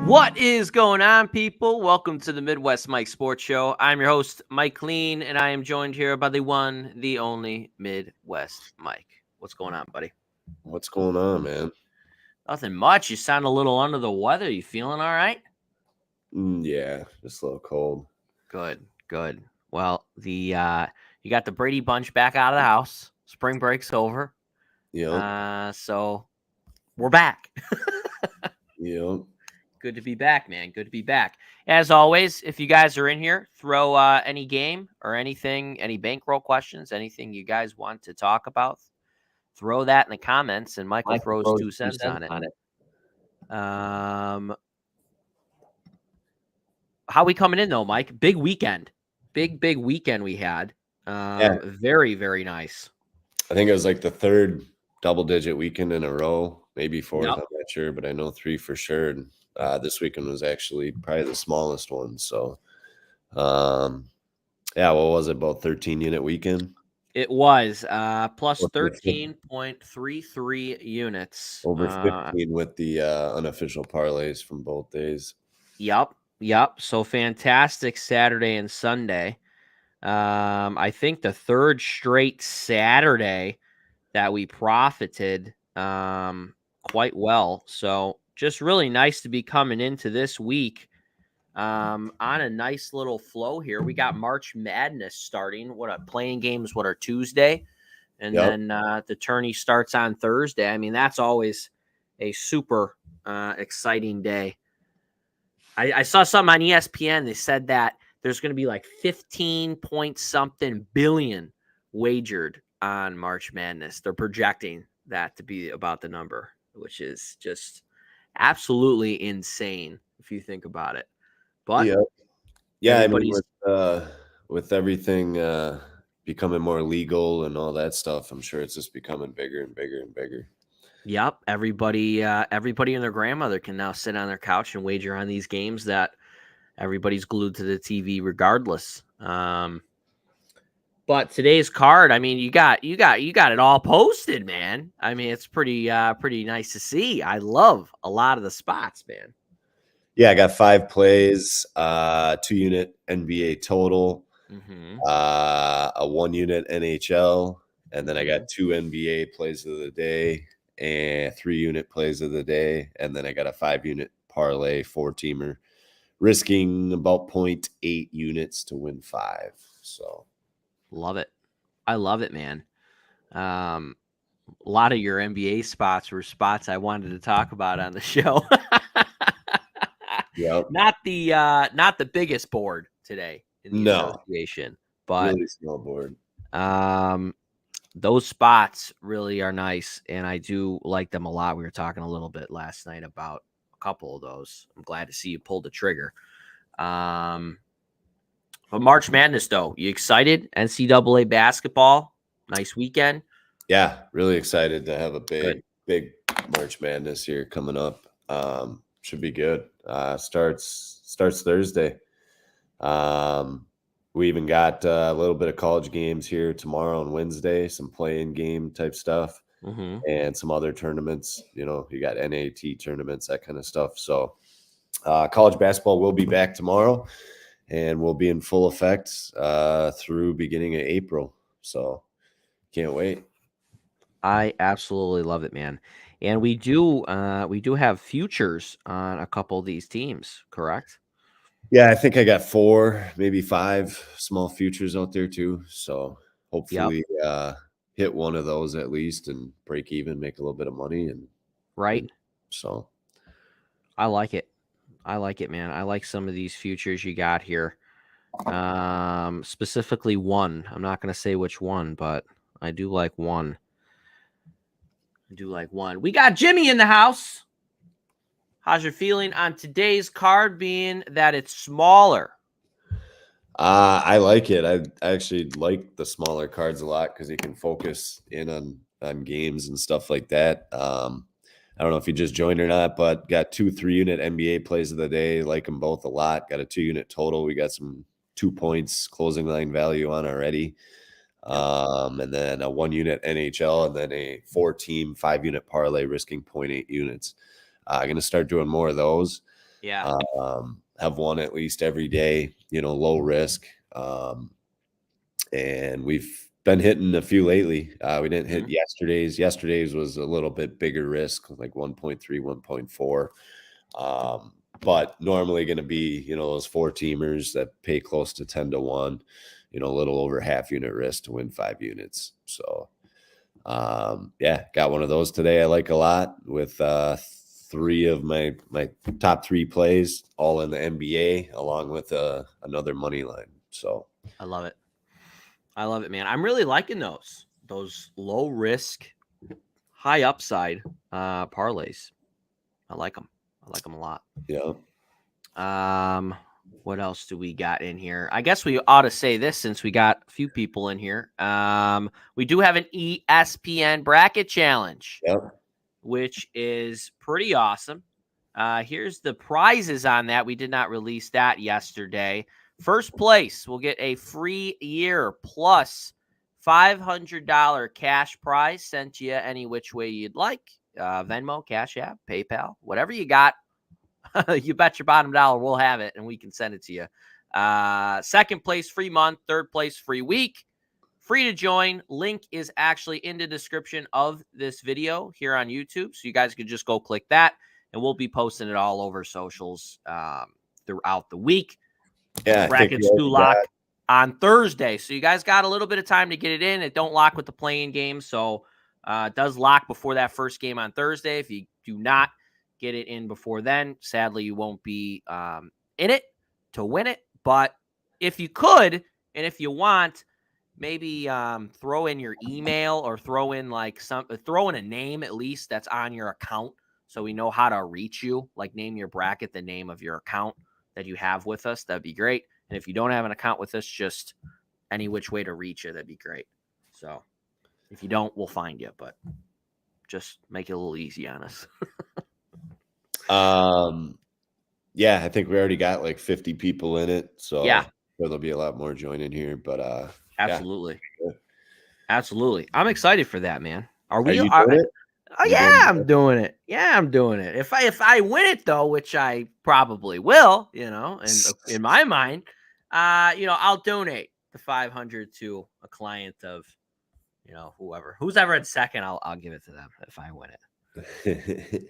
What is going on, people? Welcome to the Midwest Mike Sports Show. I'm your host, Mike Klean, and I am joined here by the one, the only Midwest Mike. What's going on, buddy? What's going on, man? Nothing much. You sound a little under the weather. You feeling all right? Yeah, just a little cold. Good. Well, you got the Brady Bunch back out of the house. Spring break's over. Yep. So we're back. Yep. Good to be back, man. Good to be back. As always, if you guys are in here, throw any game or anything, any bankroll questions, anything you guys want to talk about, throw that in the comments, and Michael throws 2 cents on it. How we coming in, though, Mike? Big weekend. Big weekend we had. Very, very nice. I think it was like the third double-digit weekend in a row, maybe fourth. Yep. I'm not sure, but I know 3 for sure. And this weekend was actually probably the smallest one. So, what was it? About 13-unit weekend? It was plus 13.33 units. Over 15 with the unofficial parlays from both days. Yep. So fantastic Saturday and Sunday. I think the third straight Saturday that we profited quite well. So just really nice to be coming into this week on a nice little flow here. We got March Madness starting. Playing games are Tuesday, and then the tourney starts on Thursday. I mean, that's always a super exciting day. I saw something on ESPN. They said that there's going to be like 15 point something billion wagered on March Madness. They're projecting that to be about the number, which is just absolutely insane if you think about it. But I mean, with everything becoming more legal and all that stuff, I'm sure it's just becoming bigger and bigger and bigger. Yep, everybody and their grandmother can now sit on their couch and wager on these games that everybody's glued to the TV regardless. But today's card, I mean, you got it all posted, man. I mean, it's pretty nice to see. I love a lot of the spots, man. Yeah, I got 5 plays, 2-unit NBA total, a 1-unit NHL, and then I got 2 NBA plays of the day and 3-unit plays of the day, and then I got a 5-unit parlay 4-teamer, risking about 0.8 units to win 5. So, love it. I love it, man. A lot of your NBA spots were spots I wanted to talk about on the show. Yep. Not the biggest board today in the association, but really small board. Those spots really are nice, and I do like them a lot. We were talking a little bit last night about a couple of those. I'm glad to see you pulled the trigger. But March Madness, though, you excited? NCAA basketball, nice weekend. Yeah, really excited to have a big March Madness here coming up. Should be good. Starts Thursday. We even got a little bit of college games here tomorrow and Wednesday, some play-in game type stuff, and some other tournaments. You know, you got NAT tournaments, that kind of stuff. So college basketball will be back tomorrow, and will be in full effect through beginning of April. So can't wait. I absolutely love it, man. And we do have futures on a couple of these teams, correct? Yeah, I think I got 4, maybe 5 small futures out there too. So hopefully hit one of those at least and break even, make a little bit of money. So I like it. Man. I like some of these futures you got here. Specifically one. I'm not going to say which one, but I do like one. We got Jimmy in the house. How's your feeling on today's card being that it's smaller? I like it. I actually like the smaller cards a lot because you can focus in on games and stuff like that. I don't know if you just joined or not, but got 2 3-unit NBA plays of the day. Like them both a lot. Got a 2-unit total. We got some 2 points closing line value on already. And then a 1-unit NHL, and then a 4-team 5-unit parlay risking 0.8 units. I'm going to start doing more of those. Yeah. Have won at least every day, low risk. And we've been hitting a few lately. We didn't hit Mhm. yesterday's. Yesterday's was a little bit bigger risk, like 1.3, 1.4. But normally going to be, those 4-teamers that pay close to 10 to 1, a little over half unit risk to win 5 units. So, got one of those today I like a lot with 3 of my top 3 plays all in the NBA along with another money line. So, I love it. I love it, man. I'm really liking those low risk, high upside parlays. I like them. I like them a lot. yeah. What else do we got in here? I guess we ought to say this since we got a few people in here. We do have an ESPN bracket challenge, Yep. which is pretty awesome. Here's the prizes on that. We did not release that yesterday. First place will get a free year plus $500 cash prize sent to you any which way you'd like. Venmo, Cash App, PayPal, whatever you got. You bet your bottom dollar we'll have it and we can send it to you. Second place, free month. Third place, free week. Free to join. Link is actually in the description of this video here on YouTube. So you guys can just go click that and we'll be posting it all over socials throughout the week. Yeah, I think we Brackets do already got. lock on Thursday. So you guys got a little bit of time to get it in. It don't lock with the playing game. So it does lock before that first game on Thursday. If you do not get it in before then, sadly, you won't be in it to win it. But if you could, and if you want, maybe throw in your email or throw in a name at least that's on your account so we know how to reach you. Like name your bracket the name of your account that you have with us. That'd be great. And if you don't have an account with us, just any which way to reach you, that'd be great. So if you don't, we'll find you, but just make it a little easy on us. Yeah, I think we already got like 50 people in it, so Yeah, there'll be a lot more joining here. But absolutely. yeah. Absolutely. I'm excited for that, man. Are Are we you doing it? Oh You yeah, doing I'm it? doing it. Yeah, I'm doing it. If I win it though, which I probably will, and in my mind, I'll donate the 500 to a client of, who's ever at second. I'll give it to them if I win it.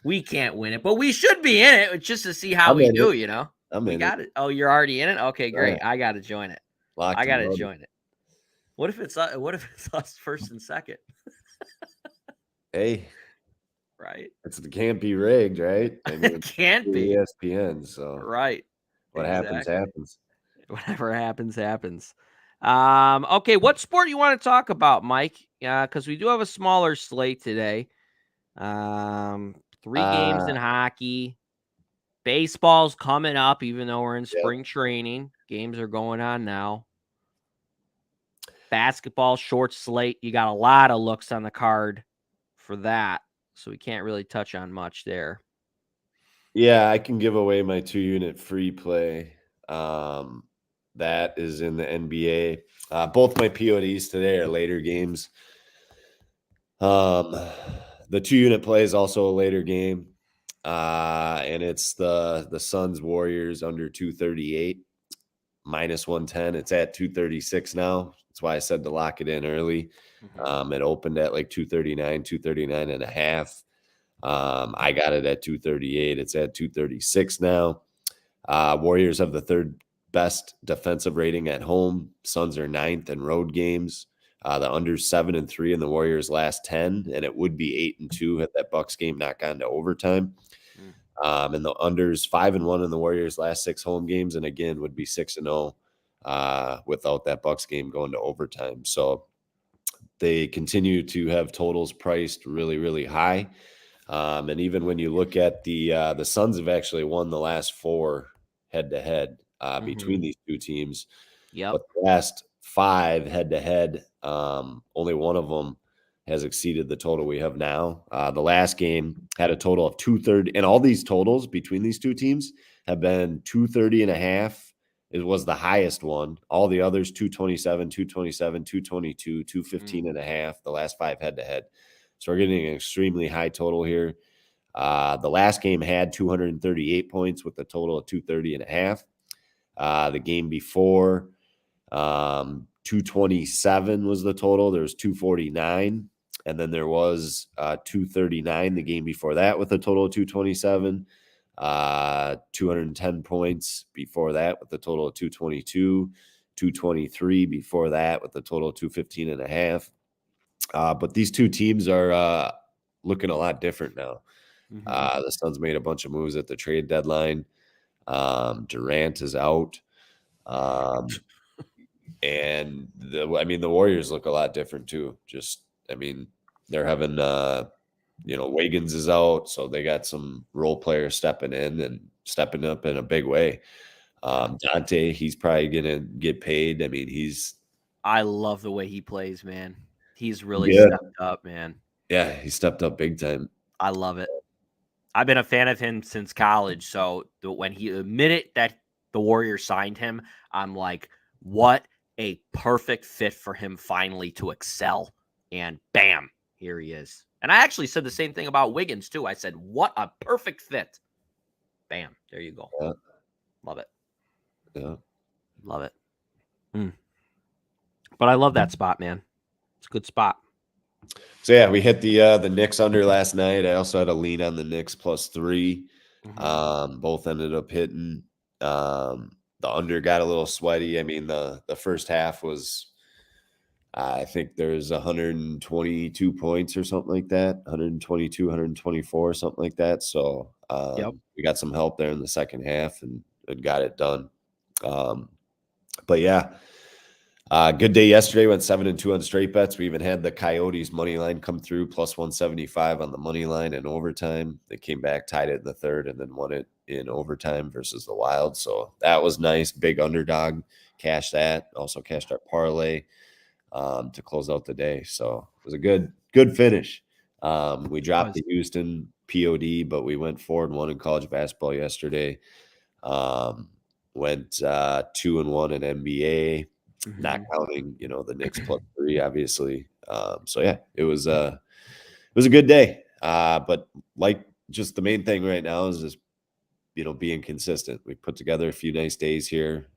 We can't win it, but we should be in it just to see how I'm we in do. it. I'm We in it. got it. Oh, you're already in it. Okay, All great. right. I got to join it. Locked I and got to loaded. join it. What if it's us first and second? Hey, Right? it can't be rigged, right? I mean, It it's can't be. ESPN, so Right. what happens, Exactly. happens. Whatever happens, happens. Okay, what sport you want to talk about, Mike? Because we do have a smaller slate today. 3 games in Uh, hockey. Baseball's coming up, even though we're in yep. spring training. Games are going on now. Basketball, short slate. You got a lot of looks on the card for that. So we can't really touch on much there. Yeah, I can give away my 2-unit free play. That is in the NBA. Both my PODs today are later games. The 2-unit play is also a later game. And it's the Suns Warriors under 238 minus 110. It's at 236 now. That's why I said to lock it in early. Mm-hmm. It opened at like 239 and a half. I got it at 238. It's at 236 now. Warriors have the third best defensive rating at home. Suns are ninth in road games. The under's 7-3 in the Warriors' last 10, and it would be 8-2 had that Bucks game not gone to overtime. And the under's 5-1 in the Warriors' last 6 home games, and again would be 6-0 without that Bucks game going to overtime. So they continue to have totals priced really, really high. And even when you look at the Suns have actually won the last 4 head-to-head between these two teams. Yep. But the last 5 head-to-head, only one of them has exceeded the total we have now. The last game had a total of 230, and all these totals between these two teams have been 230 and a half. It was the highest one. All the others, 227, 227, 222, 215 and a half, the last 5 head-to-head. So we're getting an extremely high total here. The last game had 238 points with a total of 230.5. The game before, 227 was the total. There was 249. And then there was 239 the game before that with a total of 227. 210 points before that with a total of 222. 223 before that with a total of 215.5. But these two teams are looking a lot different now. Mm-hmm. The Suns made a bunch of moves at the trade deadline. Durant is out. And the Warriors look a lot different too. They're having Wiggins is out, so they got some role players stepping in and stepping up in a big way. Dante, he's probably gonna get paid. I love the way he plays, man. He's really Yeah. stepped up, man. Yeah, he stepped up big time. I love it. I've been a fan of him since college. So when he admitted that the Warriors signed him, I'm like, what a perfect fit for him finally to excel. And bam, here he is. And I actually said the same thing about Wiggins, too. I said, what a perfect fit. Bam, there you go. Yeah. Love it. Yeah. Love it. But I love that spot, man. It's a good spot. So yeah, we hit the Knicks under last night. I also had a lean on the Knicks +3. Both ended up hitting. The under got a little sweaty. The first half was, I think there's 122 points or something like that, 122, 124, something like that. So we got some help there in the second half and got it done. But yeah, good day yesterday. Went 7-2 on straight bets. We even had the Coyotes money line come through +175 on the money line in overtime. They came back, tied it in the third, and then won it in overtime versus the Wild. So that was nice. Big underdog. Cashed that. Also cashed our parlay to close out the day. So it was a good finish. We dropped the Houston POD, but we went 4-1 in college basketball yesterday. Went 2-1 in NBA. Not counting, the Knicks +3, obviously. So yeah, it was a good day. But like, just the main thing right now is just being consistent. We put together a few nice days here.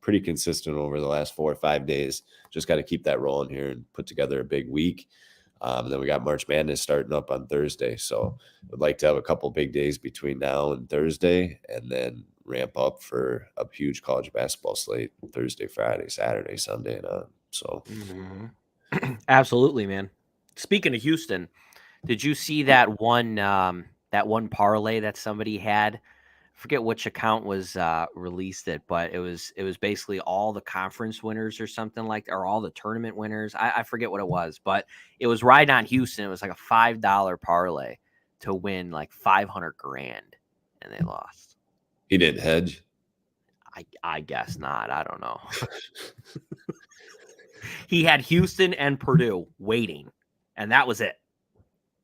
Pretty consistent over the last 4 or 5 days. Just got to keep that rolling here and put together a big week. Then we got March Madness starting up on Thursday. So I'd like to have a couple big days between now and Thursday, and then ramp up for a huge college basketball slate Thursday, Friday, Saturday, Sunday, and on. So absolutely, man. Speaking of Houston, did you see that one parlay that somebody had? I forget which account was released it, but it was basically all the conference winners or something like that, or all the tournament winners. I forget what it was, but it was right on Houston. It was like a $5 parlay to win like 500 grand, and they lost. He didn't hedge. I guess not. I don't know. He had Houston and Purdue waiting, and that was it.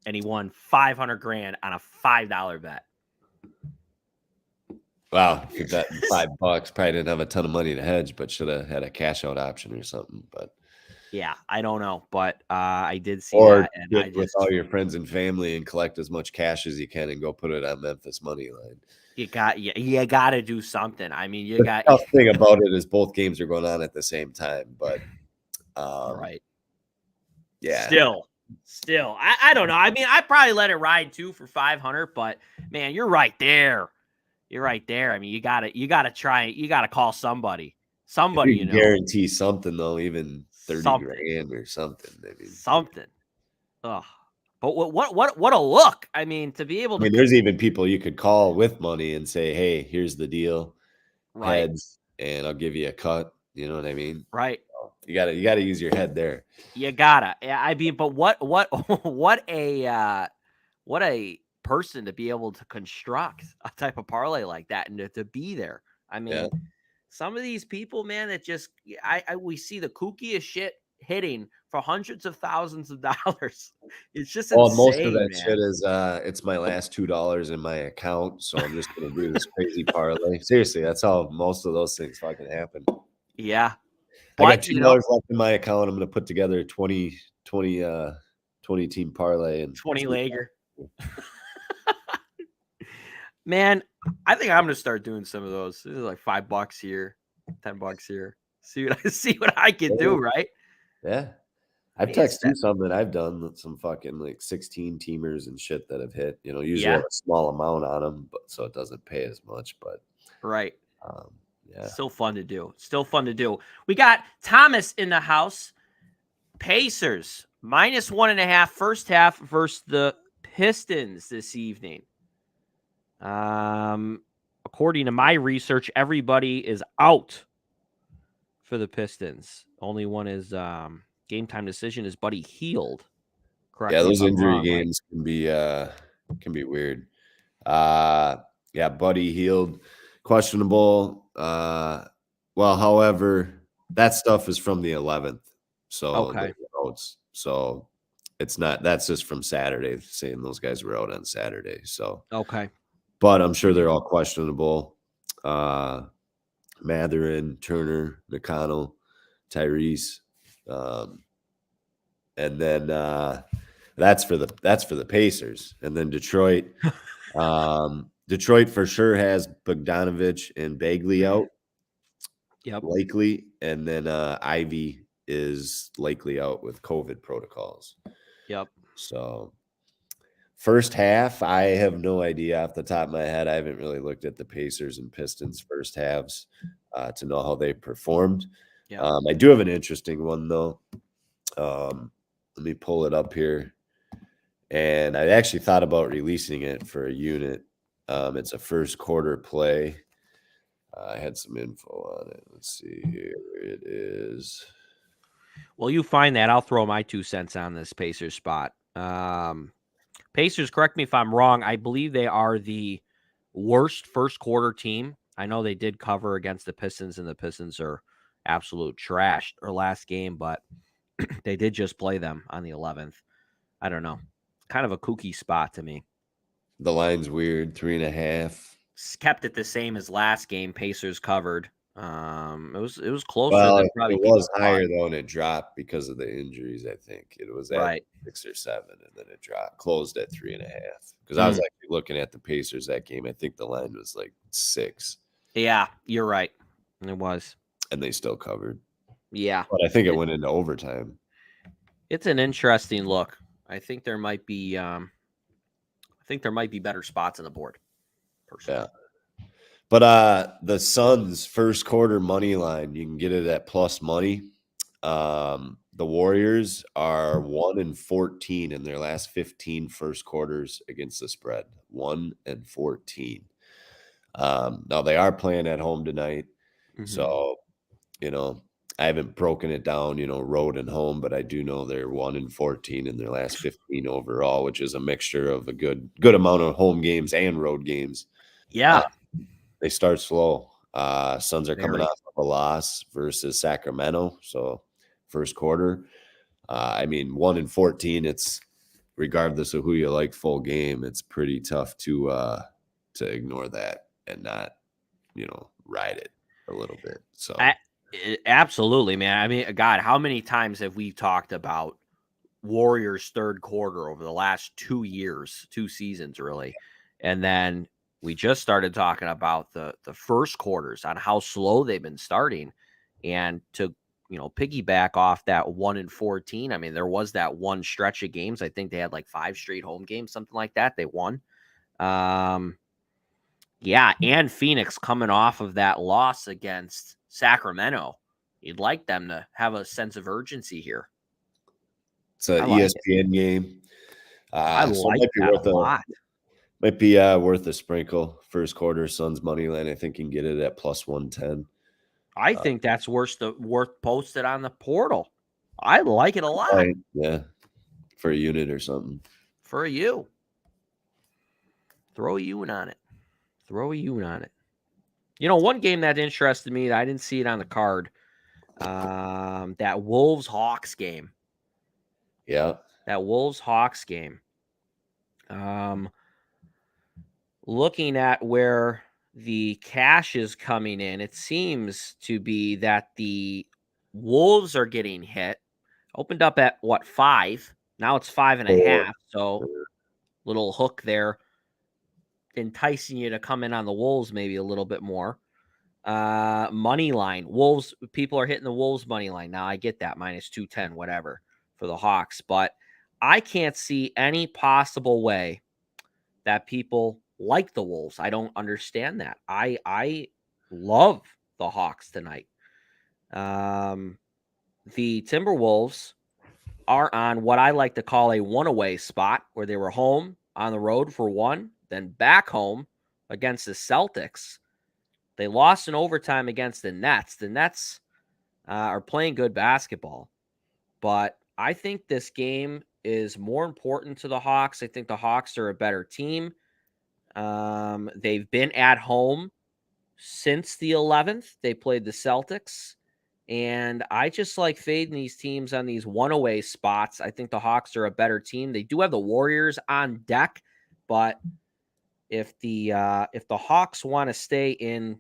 And he won 500 grand on a $5 bet. Wow, if that $5 probably didn't have a ton of money to hedge, but should have had a cash out option or something. But yeah, I don't know, but I did see or that, and get with all your friends and family and collect as much cash as you can and go put it on Memphis money line. You got to do something. I mean, you got. The tough thing about it is both games are going on at the same time, but right. Yeah. Still, I don't know. I mean, I probably let it ride too for 500, but man, you're right there. You're right there. I mean, you gotta try. You gotta call somebody. Somebody, you guarantee something though, even 30 grand or something. I mean, something. Ugh. But what a look. I mean, to be able to. I mean, there's even people you could call with money and say, "Hey, here's the deal, heads, and I'll give you a cut." You know what I mean? Right. You gotta use your head there. You gotta. I mean, but what a person to be able to construct a type of parlay like that and to be there. I mean, some of these people, man, that just we see the kookiest shit hitting for hundreds of thousands of dollars. It's just insane. Most of that man. shit is it's my last $2 in my account, so I'm just gonna do this crazy parlay. Seriously, that's how most of those things fucking happen. Yeah. I got $2 left in my account. I'm gonna put together a 20 team parlay and 20 legger. Man, I think I'm gonna start doing some of those. This is like $5 here, $10 here. See what I can do, right? Yeah. I I've mean, it's texted that. you some that I've done with some fucking like 16 teamers and shit that have hit. Usually Yeah, have a small amount on them, but so it doesn't pay as much. But right. um, yeah, Still fun to do. Still fun to do. We got Thomas in the house. Pacers -1.5 first half versus the Pistons this evening. According to my research, everybody is out for the Pistons. Only one is game time decision is Buddy Hield. Correct yeah, me if those I'm injury wrong, Mike. games can be weird. Uh, yeah, Buddy Healed, questionable. However, that stuff is from the 11th, so Okay. the notes. So it's not. That's just from Saturday, saying those guys were out on Saturday. So, Okay. but I'm sure they're all questionable. Uh, Matherin, Turner, McConnell, Tyrese, um, and then that's for the Pacers, and then Detroit. Detroit for sure has Bogdanovich and Bagley out, Yep. likely, and then Ivy is likely out with COVID protocols. Yep. So first half, I have no idea off the top of my head. I haven't really looked at the Pacers and Pistons first halves to know how they performed. Yep. I do have an interesting one though. Let me pull it up here. And I actually thought about releasing it for a unit. It's a first quarter play. I had some info on it. Let's see here. It is. Well, you find that. I'll throw my 2 cents on this Pacers spot. Pacers, correct me if I'm wrong. I believe they are the worst first quarter team. I know they did cover against the Pistons, and the Pistons are absolute trash their last game, but they did just play them on the 11th. I don't know. Kind of a kooky spot to me. The line's weird, 3.5. Kept it the same as last game. Pacers covered. It was closer Well, than it probably people was thought. higher though, and it dropped because of the injuries. I think it was at Right. 6 or 7, and then it dropped, closed at 3.5. Because I was Mm. actually looking at the Pacers that game. I think the line was like 6, Yeah, you're right. It was. and they still covered. Yeah. But I think it It, went into overtime. it's an interesting look. I think there might be better spots on the board, personally. Yeah. But the Suns first quarter money line, you can get it at plus money. The Warriors are 1-14 in their last 15 first quarters against the spread. 1-14. Now they are playing at home tonight. Mm-hmm. So, I haven't broken it down, road and home, but I do know they're 1-14 in their last 15 overall, which is a mixture of a good amount of home games and road games. Uh, Yeah, they start slow. Suns are coming very. off of a loss versus Sacramento. So first quarter, 1-14. It's regardless of who you like full game. It's pretty tough to ignore that and not, ride it a little bit. So Absolutely, man. I mean, God, how many times have we talked about Warriors third quarter over the last 2 years, 2 seasons, really? And then we just started talking about the first quarters on how slow they've been starting. And to piggyback off that 1-14. I mean, there was that one stretch of games. I think they had like 5 straight home games, something like that. They won. Um, yeah, and Phoenix coming off of that loss against Sacramento. You'd like them to have a sense of urgency here. it's an I like it. ESPN game. I So it like might be that a worth a lot. worth a sprinkle. First quarter Suns money line. I think you can get it at plus 110. I think that's worth posted on the portal. I like it a lot Right. Yeah, for a unit or something. for you. Throw a unit on it. Throw a unit on it. One game that interested me, I didn't see it on the card. That Wolves Hawks game. Yeah. That Wolves Hawks game. Looking at where the cash is coming in, it seems to be that the Wolves are getting hit. Opened up at what, 5? Now it's 5.5. 4. So little hook there. enticing you to come in on the Wolves maybe a little bit more. Money line. Wolves, people are hitting the Wolves money line. Now I get that minus 210, whatever, for the Hawks, but I can't see any possible way that people like the Wolves. I don't understand that. I love the Hawks tonight. The Timberwolves are on what I like to call a one-away spot, where they were home on the road for one, then back home against the Celtics. They lost in overtime against the Nets. The Nets are playing good basketball, but I think this game is more important to the Hawks. I think the Hawks are a better team. They've been at home since the 11th. They played the Celtics. And I just like fading these teams on these one-away spots. I think the Hawks are a better team. They do have the Warriors on deck, but if the Hawks want to stay in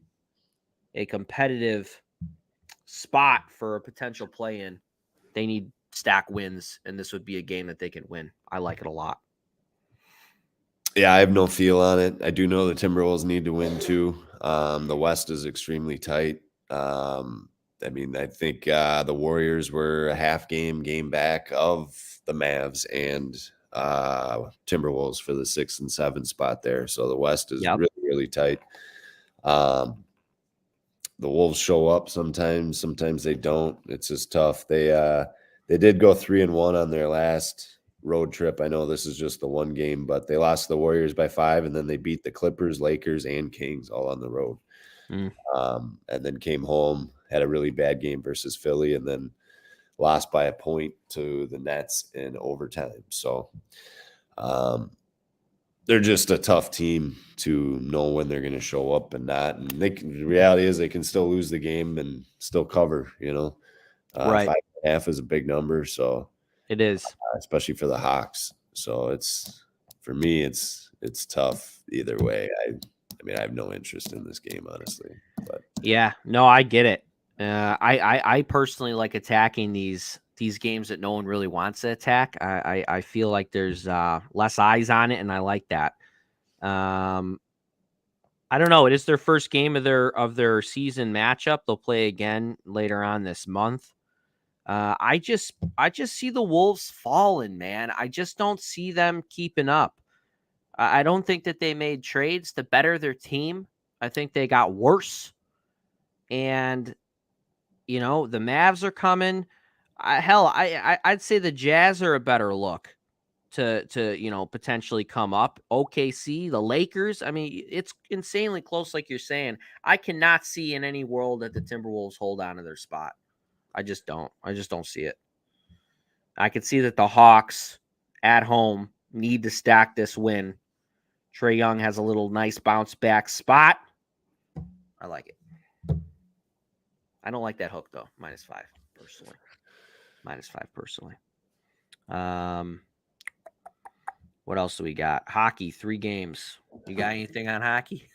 a competitive spot for a potential play-in, they need stack wins, and this would be a game that they can win. I like it a lot. Yeah, I have no feel on it. I do know the Timberwolves need to win too. The West is extremely tight. I mean, I think the Warriors were a half game back of the Mavs and Timberwolves for the 6 and 7 spot there. So the West is Yep. really tight. The Wolves show up sometimes they don't. It's just tough. They did go 3-1 on their last road trip. I know this is just the one game, but they lost the Warriors by 5, and then they beat the Clippers, Lakers, and Kings all on the road. And then came home, had a really bad game versus Philly, and then lost by a point to the Nets in overtime. So they're just a tough team to know when they're going to show up and not. And the reality is they can still lose the game and still cover, Right. 5.5 is a big number. So It is. especially for the Hawks. So for me, it's tough either way. I mean, I have no interest in this game, honestly, but Yeah, no, I get it. I personally like attacking these games that no one really wants to attack. I feel like there's less eyes on it, and I like that. I don't know. It is their first game of their season matchup. They'll play again later on this month. I just see the Wolves falling, man. I just don't see them keeping up. I don't think that they made trades to better their team. I think they got worse. And the Mavs are coming. I'd say the Jazz are a better look to potentially come up. OKC, the Lakers. I mean, it's insanely close, like you're saying. I cannot see in any world that the Timberwolves hold on to their spot. I just don't. I just don't see it. I could see that the Hawks at home need to stack this win. Trae Young has a little nice bounce back spot. I like it. I don't like that hook though. -5 personally. -5 personally. What else do we got? Hockey, 3 games. You got anything on hockey?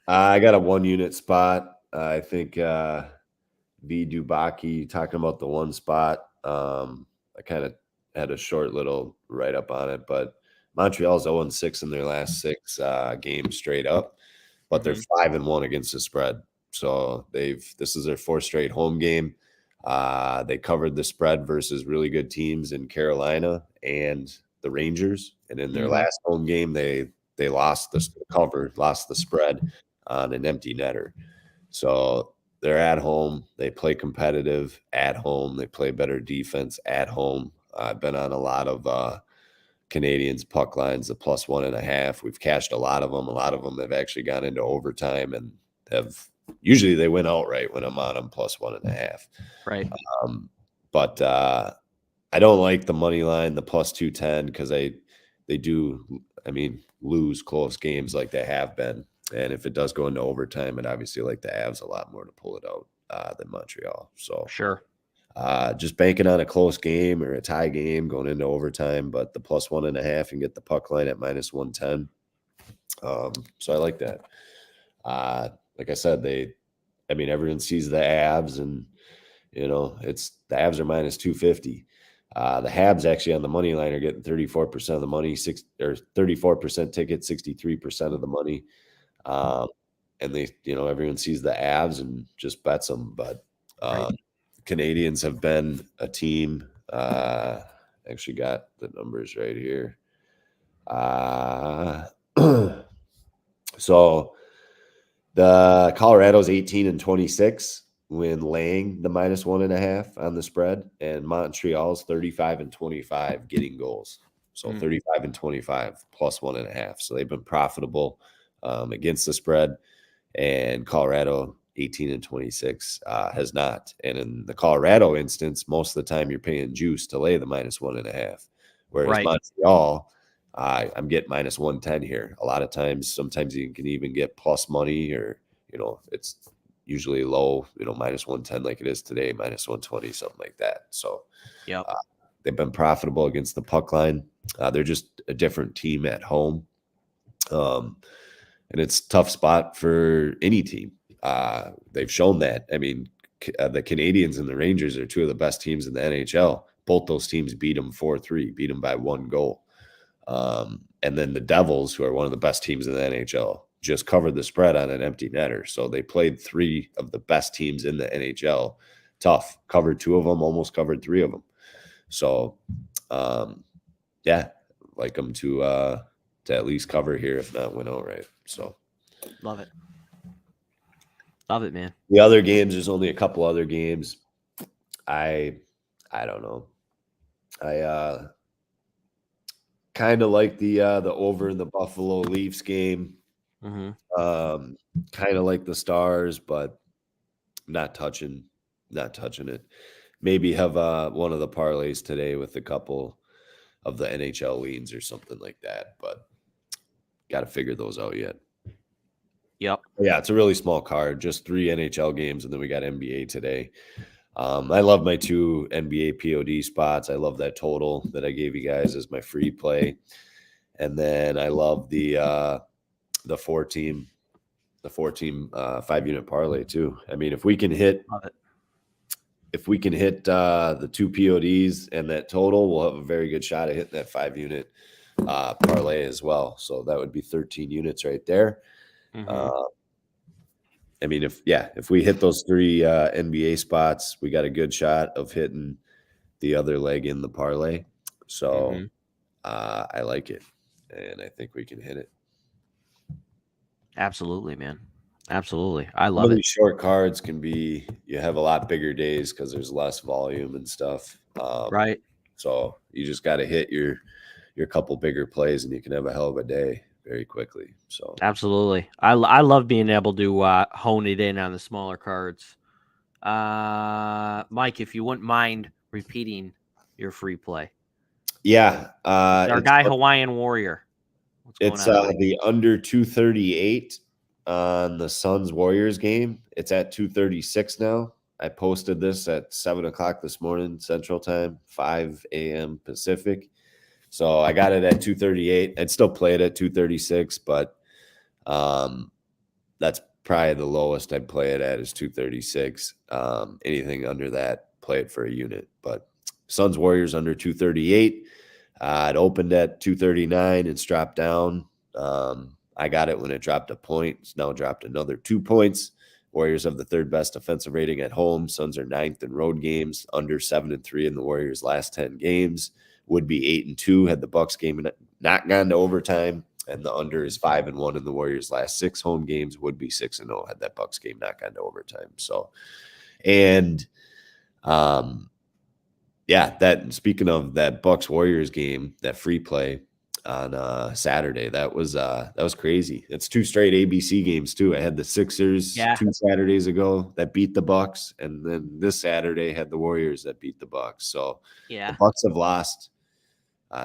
I got a 1-unit spot. I think V Dubaki talking about the one spot. I kind of had a short little write up on it, but Montreal's 0-6 in their last 6 games straight up, but they're 5-1 against the spread. So this is their 4th straight home game. They covered the spread versus really good teams in Carolina and the Rangers, and in their last home game, they lost the spread on an empty netter. So they're at home. They play competitive at home. They play better defense at home. I've been on a lot of Canadians puck lines, the +1.5. We've cashed a lot of them. A lot of them have actually gone into overtime and usually they win outright when I'm on them +1.5. Right. But I don't like the money line, the +210, because they do, lose close games like they have been. And if it does go into overtime, it obviously like the Avs a lot more to pull it out than Montreal. So Sure. Just banking on a close game or a tie game going into overtime, but the +1.5 and get the puck line at -110. So I like that. Like I said, everyone sees the Avs, and it's the Avs are -250. The Habs actually on the money line are getting 34% of the money, 34% ticket, 63% of the money. And they, everyone sees the Avs and just bets them. But Right. Canadians have been a team. Actually got the numbers right here. So the Colorado's 18-26 when laying the -1.5 on the spread, and Montreal's 35-25 getting goals. So 35-25 plus 1.5. So they've been profitable against the spread, and Colorado 18-26 has not. And in the Colorado instance, most of the time you're paying juice to lay the -1.5, whereas Right. Montreal, I'm getting -110 here. A lot of times, sometimes you can even get plus money, or it's usually low, -110 like it is today, -120, something like that. So Yep. they've been profitable against the puck line. They're just a different team at home. And it's a tough spot for any team. They've shown that. I mean, the Canadians and the Rangers are two of the best teams in the NHL. Both those teams beat them 4-3, beat them by 1 goal. And then the Devils, who are one of the best teams in the NHL, just covered the spread on an empty netter. So they played 3 of the best teams in the NHL tough, covered 2 of them, almost covered 3 of them. So, yeah, like them to at least cover here, if not win outright. So Love it. Love it, man. the other games, there's only a couple other games. I don't know. I kind of like the over in the Buffalo Leafs game. Kind of like the Stars, but not touching it. Maybe have one of the parlays today with a couple of the NHL leans or something like that, but got to figure those out yet. Yep. Yeah, it's a really small card, just 3 NHL games, and then we got NBA today. I love my 2 NBA POD spots. I love that total that I gave you guys as my free play, and then I love the 4-team 5-unit parlay too. I mean, if we can hit Love it. the 2 PODs and that total, we'll have a very good shot at hitting that 5-unit parlay as well. So that would be 13 units right there. I mean, if we hit those 3 NBA spots, we got a good shot of hitting the other leg in the parlay. So I like it, and I think we can hit it. Absolutely, man. Absolutely. I Some of love it. these short cards you have a lot bigger days because there's less volume and stuff. Right. So you just got to hit your couple bigger plays, and you can have a hell of a day very quickly. So Absolutely. I love being able to hone it in on the smaller cards. Mike, if you wouldn't mind repeating your free play. yeah, Our guy Hawaiian Warrior. What's going it's on, Mike? the under 238 on the Suns Warriors game. It's at 236 now. I posted this at 7:00 this morning Central Time, 5 a.m. Pacific. So I got it at 238. I'd still play it at 236, but that's probably the lowest I'd play it at is 236. Anything under that, play it for a unit. But Suns Warriors under 238. It opened at 239. It's dropped down. I got it when it dropped a point. It's now dropped another 2 points. Warriors have the 3rd best defensive rating at home. Suns are 9th in road games, under 7-3 in the Warriors' last 10 games. Would be 8-2 had the Bucks game not gone to overtime, and the under is 5-1 in the Warriors' last 6 home games. Would be 6-0 had that Bucks game not gone to overtime. So, and yeah, that speaking of that Bucks Warriors game, that free play on Saturday, that was crazy. It's 2 straight ABC games too. I had the Sixers 2 Saturdays ago that beat the Bucks, and then this Saturday had the Warriors that beat the Bucks. So the Bucks have lost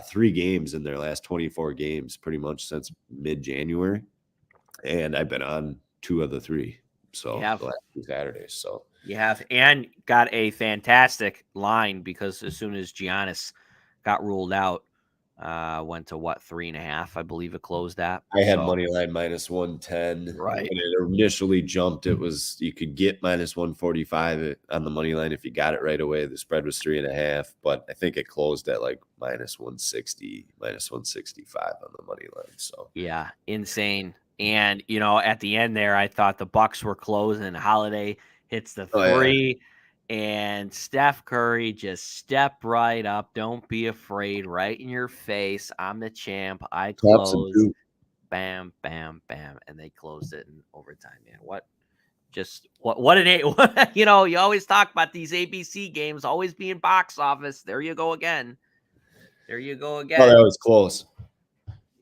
3 games in their last 24 games, pretty much since mid-January, and I've been on 2 of the 3. So the last 2 Saturdays. So you have, and got a fantastic line because as soon as Giannis got ruled out, Went to what, 3.5, I believe it closed at. I had So money line minus 110. When right. it initially jumped, it was you could get minus 145 on the money line if you got it right away. The spread was 3.5, but I think it closed at like minus 160, minus 165 on the money line. So Yeah, insane. And at the end there, I thought the Bucks were closing. Holiday hits the oh yeah, three, and Steph Curry just stepped right up. Don't be afraid, right in your face. I'm the champ. I Thompson close. too. Bam, bam, bam, and they closed it in overtime. Man, what an a you always talk about these ABC games always being box office. There you go again. There you go Oh, that again. was close.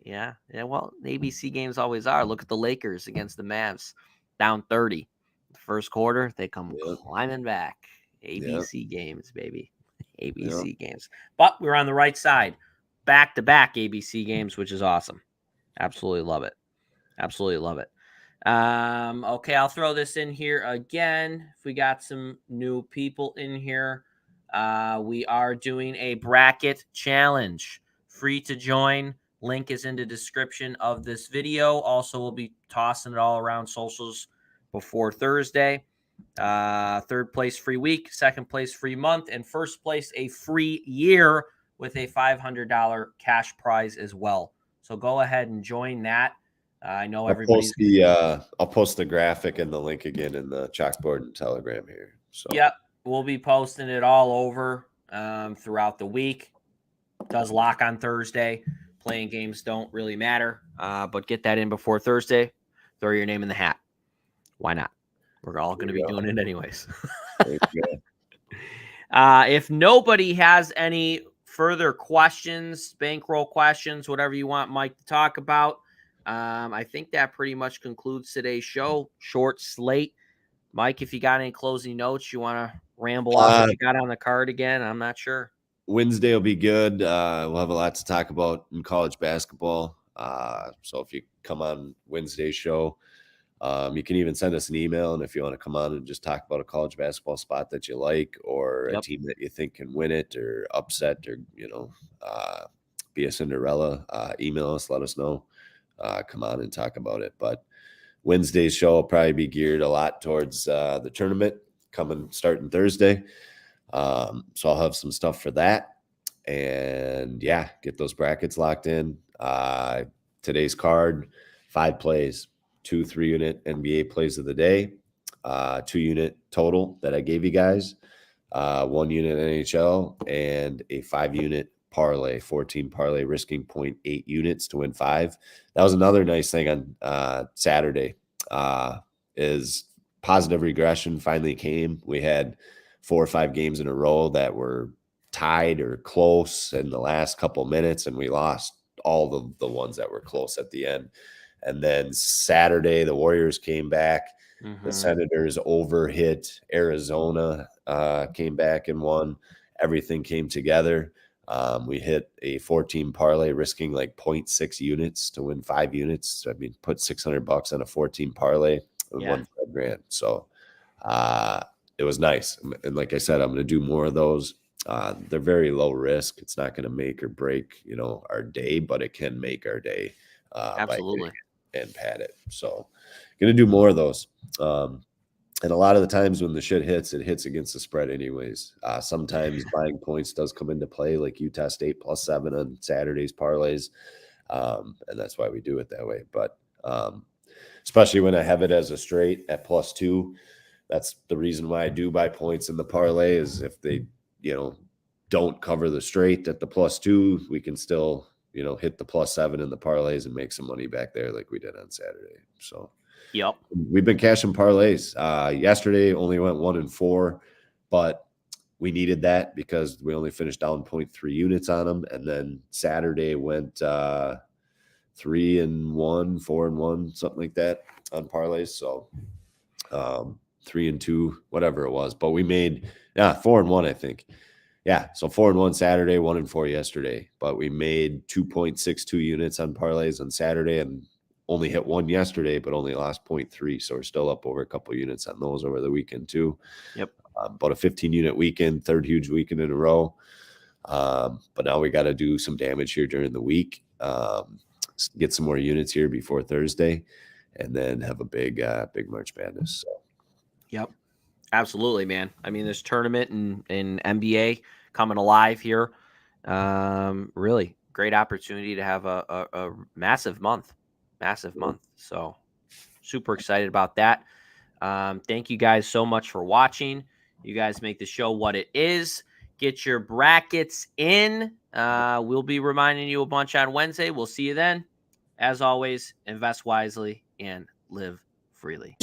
Yeah. Well, ABC games always are. Look at the Lakers against the Mavs, down 30. First quarter, they come Yeah, climbing back. yeah, ABC games, baby. yeah. ABC games. But we're on the right side. Back to back ABC games, which is awesome. Absolutely love it. Absolutely love it. Okay, I'll throw this in here again. If we got some new people in here, we are doing a bracket challenge. Free to join. Link is in the description of this video. Also, we'll be tossing it all around socials before Thursday. Third place free week, second place free month, and first place a free year with a $500 cash prize as well. So go ahead and join that. I know everybody's. I'll post the graphic and the link again in the chalkboard and Telegram here. So Yep, we'll be posting it all over throughout the week. Does lock on Thursday. Playing games don't really matter, but get that in before Thursday. Throw your name in the hat. Why not? We're all going to be doing it anyways. If nobody has any further questions, bankroll questions, whatever you want Mike to talk about, I think that pretty much concludes today's show. Short slate. Mike, if you got any closing notes, you want to ramble off what you got on the card again? I'm not sure. Wednesday will be good. We'll have a lot to talk about in college basketball. So if you come on Wednesday's show, you can even send us an email. And if you want to come on and just talk about a college basketball spot that you like or a team that you think can win it or upset or, be a Cinderella, email us, let us know. Come on and talk about it. But Wednesday's show will probably be geared a lot towards the tournament starting Thursday. So I'll have some stuff for that. And yeah, get those brackets locked in. Today's card, 5 plays, 2 3-unit NBA plays of the day, 2-unit total that I gave you guys, 1-unit NHL, and a 5-unit parlay, 14 parlay, risking 0.8 units to win 5. That was another nice thing on Saturday. Is positive regression finally came. We had 4 or 5 games in a row that were tied or close in the last couple minutes, and we lost all the ones that were close at the end. And then Saturday, the Warriors came back. The Senators overhit Arizona, came back and won. Everything came together. We hit a 14 parlay, risking like 0.6 units to win 5 units. So, I mean, put $600 on a 14 parlay and won $5,000. So it was nice. And like I said, I'm going to do more of those. They're very low risk. It's not going to make or break, our day, but it can make our day Absolutely. and pad it. So going to do more of those. And a lot of the times when the shit hits, it hits against the spread anyways. Sometimes buying points does come into play, like Utah State +7 on Saturday's parlays. And that's why we do it that way. But especially when I have it as a straight at +2, that's the reason why I do buy points in the parlay is if they, don't cover the straight at the +2, we can still, hit the +7 in the parlays and make some money back there like we did on Saturday. So we've been cashing parlays. Yesterday only went 1-4, but we needed that because we only finished down 0.3 units on them. And then Saturday went 3-1, 4-1, something like that on parlays. So 3-2, whatever it was. But we made 4-1, I think. Yeah, so 4-1 Saturday, 1-4 yesterday. But we made 2.62 units on parlays on Saturday and only hit 1 yesterday, but only lost 0.3. So we're still up over a couple units on those over the weekend too. Yep. About a 15-unit weekend, third huge weekend in a row. But now we got to do some damage here during the week. Get some more units here before Thursday, and then have a big March Madness. So. Yep. Absolutely, man. I mean, this tournament in NBA coming alive here. Really great opportunity to have a massive month. So super excited about that. Thank you guys so much for watching. You guys make the show what it is. Get your brackets in. We'll be reminding you a bunch on Wednesday. We'll see you then. As always, invest wisely and live freely.